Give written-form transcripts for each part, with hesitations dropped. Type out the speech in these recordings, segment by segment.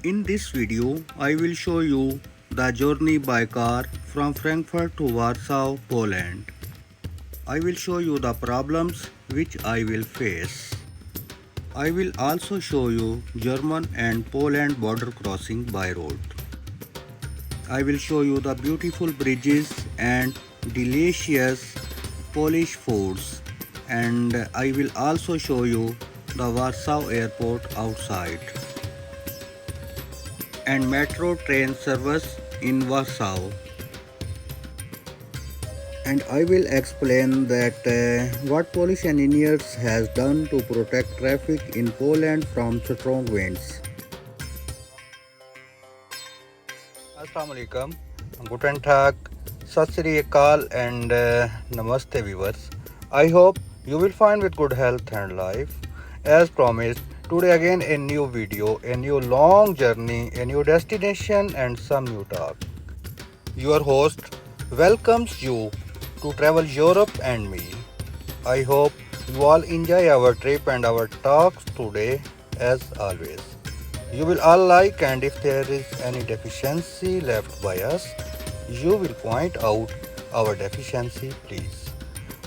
In this video, I will show you the journey by car from Frankfurt to Warsaw, Poland. I will show you the problems which I will face. I will also show you German and Poland border crossing by road. I will show you the beautiful bridges and delicious Polish foods, and I will also show you the Warsaw airport outside and metro train service in Warsaw. And I will explain that what Polish engineers has done to protect traffic in Poland from strong winds. Assalamu alaikum, Guten Tag, Sat Sri Akal and Namaste viewers. I hope you will find with good health and life. As promised, today again a new video, a new long journey, a new destination and some new talk. Your host welcomes you to travel Europe and me. I hope you all enjoy our trip and our talks today as always. You will all like, and if there is any deficiency left by us, you will point out our deficiency please.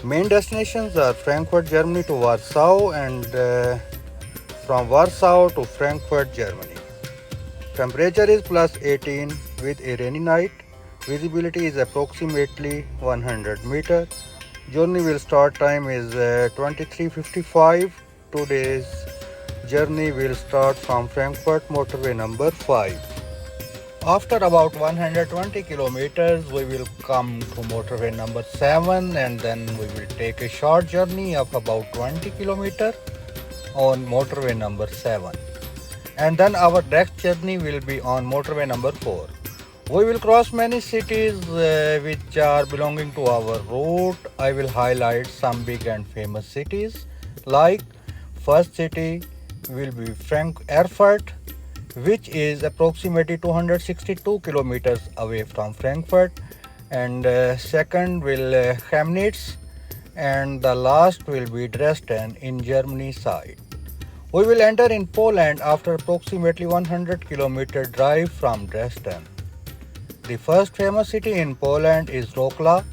Main destinations are Frankfurt, Germany to Warsaw and from Warsaw to Frankfurt, Germany. Temperature is plus 18 with a rainy night. Visibility is approximately 100 meter. Journey will start time is 23:55. Today's journey will start from Frankfurt motorway number 5. After about 120 kilometers, we will come to motorway number 7 and then we will take a short journey of about 20 kilometers on motorway number 7. And then our next journey will be on motorway number 4. We will cross many cities which are belonging to our route. I will highlight some big and famous cities like first city will be Erfurt, which is approximately 262 kilometers away from Frankfurt, and second will Chemnitz, and the last will be Dresden in Germany side. We will enter in Poland after approximately 100 kilometer drive from Dresden. The first famous city in Poland is Wrocław,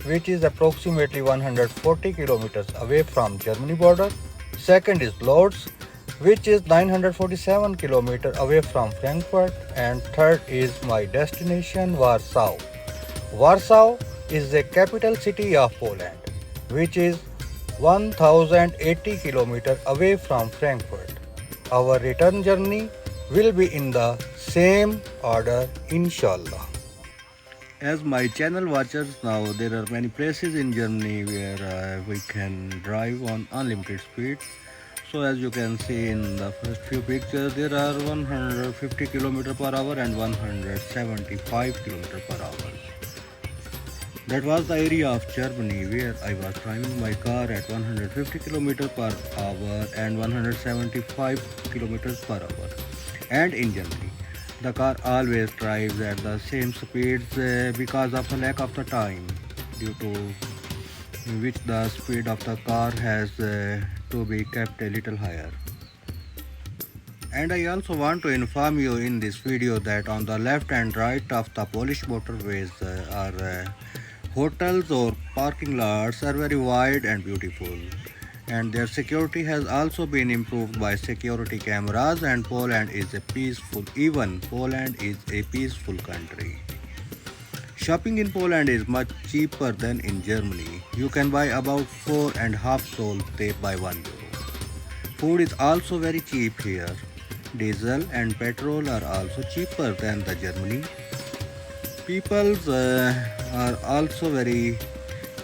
which is approximately 140 kilometers away from Germany border. Second is Lodz, which is 947 kilometers away from Frankfurt, and third is my destination Warsaw. Warsaw is the capital city of Poland, which is 1080 kilometers away from Frankfurt. Our return journey will be in the same order, inshallah. As my channel watchers now, there are many places in Germany where we can drive on unlimited speed. So as you can see in the first few pictures, there are 150 km per hour and 175 km per hour. That was the area of Germany where I was driving my car at 150 km per hour and 175 km per hour. And in Germany, the car always drives at the same speeds because of the lack of the time, due to which the speed of the car has to be kept a little higher. And I also want to inform you in this video that on the left and right of the Polish motorways are hotels or parking lots are very wide and beautiful, and their security has also been improved by security cameras, and Poland is a peaceful country. Shopping in Poland is much cheaper than in Germany. You can buy about 4.5 soles by €1. Food is also very cheap here. Diesel and petrol are also cheaper than the Germany. People are also very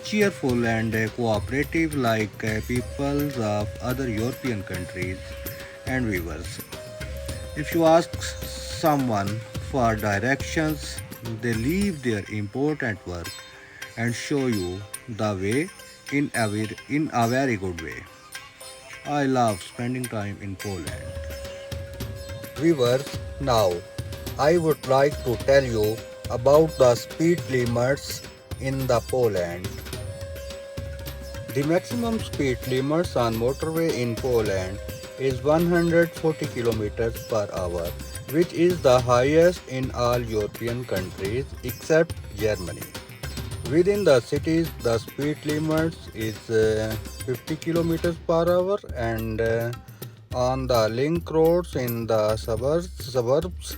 cheerful and cooperative like people of other European countries and viewers. If you ask someone for directions, they leave their important work and show you the way in a very good way. I love spending time in Poland. Viewers, now I would like to tell you about the speed limits in the Poland. The maximum speed limits on motorway in Poland is 140 kilometers per hour, which is the highest in all European countries except Germany. Within the cities, the speed limit is 50 kilometers per hour, and on the link roads in the suburbs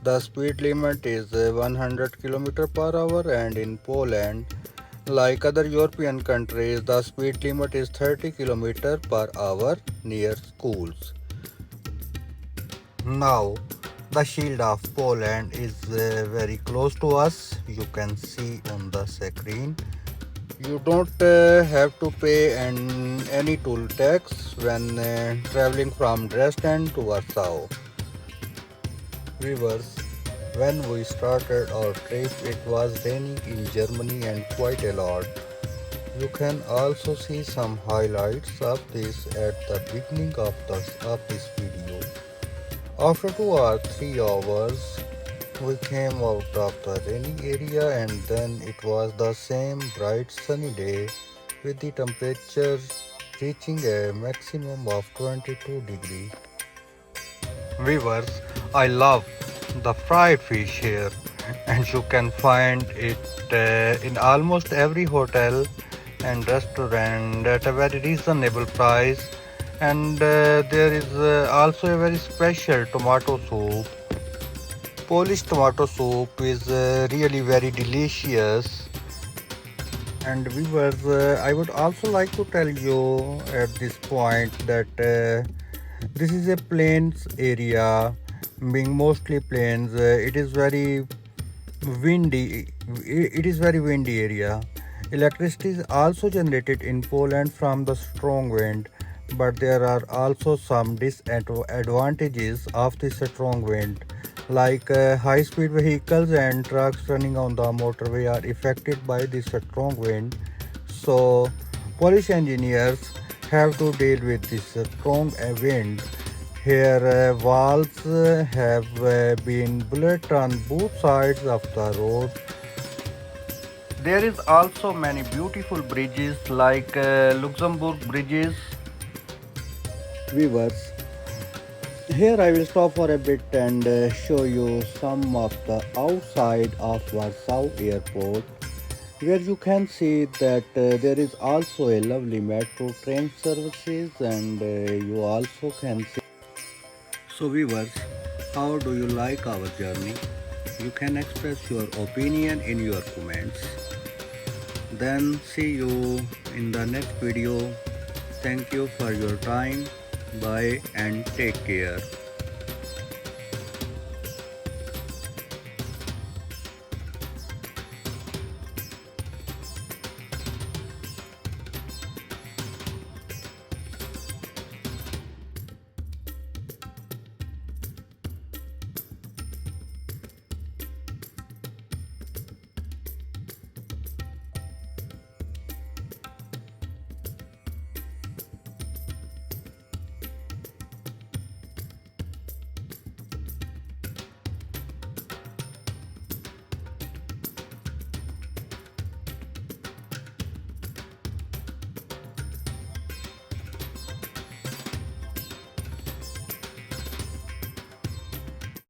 the speed limit is 100 km per hour, and in Poland, like other European countries, the speed limit is 30 km per hour near schools. Now, the shield of Poland is very close to us. You can see on the screen. You don't have to pay any toll tax when traveling from Dresden to Warsaw. Viewers, when we started our trip, it was raining in Germany and quite a lot. You can also see some highlights of this at the beginning of this video. After 2 or 3 hours, we came out of the rainy area, and then it was the same bright sunny day with the temperature reaching a maximum of 22 degrees. Viewers, I love the fried fish here, and you can find it in almost every hotel and restaurant at a very reasonable price. And there is also a very special tomato soup. Polish tomato soup is really very delicious. And viewers, I would also like to tell you at this point that this is a plains area, being mostly plains. It is very windy. It is very windy area. Electricity is also generated in Poland from the strong wind, but there are also some disadvantages of this strong wind, like high-speed vehicles and trucks running on the motorway are affected by this strong wind. So, Polish engineers have to deal with this strong wind. Here, walls have been built on both sides of the road. There is also many beautiful bridges like Luxembourg bridges. Viewers, here I will stop for a bit and show you some of the outside of Warsaw airport, where you can see that there is also a lovely metro train services, and you also can see. So viewers, how do you like our journey? You can express your opinion in your comments. Then see you in the next video. Thank you for your time. Bye and take care.